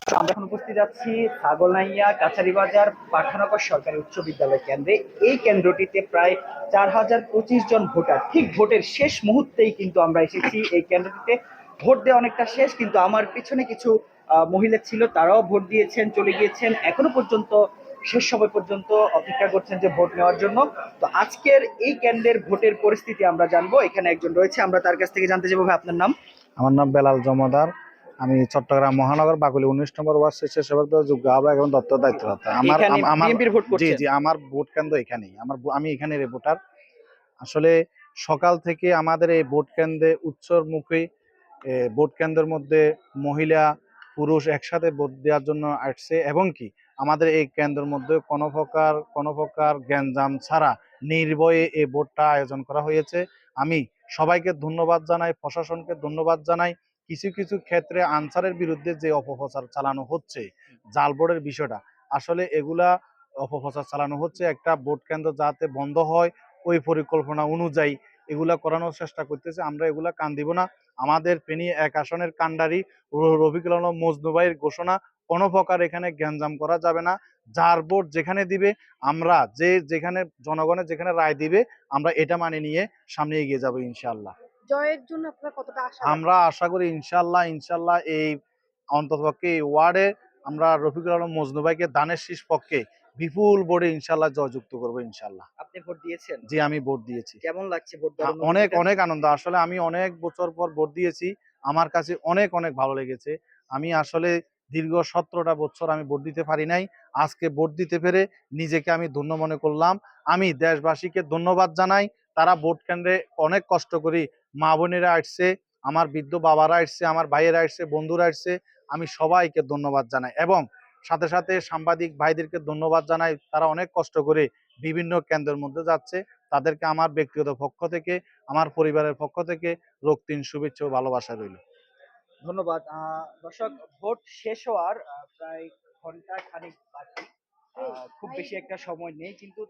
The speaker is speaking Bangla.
আমরা এখন উপস্থিত আছি ছাগলনাইয়া কাছারিবাজার পাঠানগর সরকারি উচ্চ বিদ্যালয় কেন্দ্রে। এই কেন্দ্রটিতে প্রায় 4025 জন ভোটার, ঠিক ভোটের শেষ মুহূর্তেই কিন্তু আমরা এসেছি এই কেন্দ্রটিতে। ভোট দেওয়া অনেকটা শেষ, কিন্তু আমার পিছনে কিছু মহিলা ছিল, তারাও ভোট দিয়েছেন, চলে গিয়েছেন, এখনো পর্যন্ত শেষ সময় পর্যন্ত অপেক্ষা করছেন যে ভোট নেওয়ার জন্য। তো আজকের এই কেন্দ্রের ভোটের পরিস্থিতি আমরা জানবো। এখানে একজন রয়েছে, আমরা তার কাছ থেকে জানতে চাইবো। ভাই, আপনার নাম? আমার নাম বেলাল জমাদার। আমি চট্টগ্রাম মহানগর বাকলী ১৯ নম্বর ওয়ার্ড স্বেচ্ছাসেবক দল যোগ্য আহ্বায়ক এবং দপ্তর দায়িত্বরত। আমার এখানে আমার বিএনপির ভোট জি করছেন? জি আমার ভোট কেন্দ্র এখানেই। আমি এখানে ভোটার। আসলে সকাল থেকে আমাদের এই ভোট কেন্দ্রে উৎসবমুখী ভোট কেন্দ্রের মধ্যে মহিলা পুরুষ একসাথে ভোট দেওয়ার জন্য আসছে, এবং কি আমাদের এই কেন্দ্রের মধ্যে কোনো প্রকার গ্যাঞ্জাম ছাড়া নির্ভয়ে এই ভোটটা আয়োজন করা হয়েছে। আমি সবাইকে ধন্যবাদ জানাই, প্রশাসনকে ধন্যবাদ জানাই। কিছু কিছু ক্ষেত্রে আনসারের বিরুদ্ধে যে অপপ্রচার চালানো হচ্ছে, জাল ভোটের বিষয়টা, আসলে এগুলা অপপ্রচার চালানো হচ্ছে। একটা ভোট কেন্দ্র যাতে বন্ধ হয় ওই পরিকল্পনা অনুযায়ী এগুলা করানোর চেষ্টা করতেছে। আমরা এগুলা কান দিব না। আমাদের ফেনী ১ আসনের কান্ডারি রফিকুল আলম মজনু ভাইয়ের ঘোষণা, কোনো প্রকার এখানে গ্যাঞ্জাম করা যাবে না। যার ভোট যেখানে দিবে, আমরা যেখানে জনগণের যেখানে রায় দিবে, আমরা এটা মানে নিয়ে সামনে এগিয়ে যাবো ইনশাআল্লাহ। জয়ের জন্য আপনারা কতটা আশা আমরা আশা করি ইনশাআল্লাহ এই অন্ততপক্ষে এই ওয়ার্ডে আমরা রফিকুল আলম মজনু ভাইকে দানের শীষ পক্ষে বিপুল ভোটে ইনশাআল্লাহ জয়যুক্ত করবো ইনশাআল্লাহ। আপনি ভোট দিয়েছেন? জি, আমি ভোট দিয়েছি। কেমন লাগছে ভোট দেওয়ার অনেক অনুভূতিটা? অনেক আনন্দ। আসলে আমি অনেক বছর পর ভোট দিয়েছি। আমার কাছে অনেক অনেক ভালো লেগেছে। আমি আসলে দীর্ঘ ১৭টা বছর আমি ভোট দিতে পারি নাই। আজকে ভোট দিতে পেরে নিজেকে আমি ধন্য মনে করলাম। আমি দেশবাসীকে ধন্যবাদ জানাই। তারা ভোট কেন্দ্রে অনেক কষ্ট করি, মা বোনেরা আসছে, আমার বৃদ্ধ বাবারা আসছে, আমার ভাইয়েরা আসছে, বন্ধুরা আসছে। আমি সবাইকে ধন্যবাদ জানাই, এবং সাথে সাথে সাংবাদিক ভাইদেরকে ধন্যবাদ জানাই। তারা অনেক কষ্ট করে বিভিন্ন কেন্দ্রের মধ্যে যাচ্ছে। তাদেরকে আমার ব্যক্তিগত পক্ষ থেকে, আমার পরিবারের পক্ষ থেকে রক্তিম শুভেচ্ছা ও ভালোবাসা রইল। ধন্যবাদ। দর্শক, ভোট শেষ হওয়ার প্রায় ঘন্টা খানিক বাকি। খুব বেশি একটা সময় নেই, কিন্তু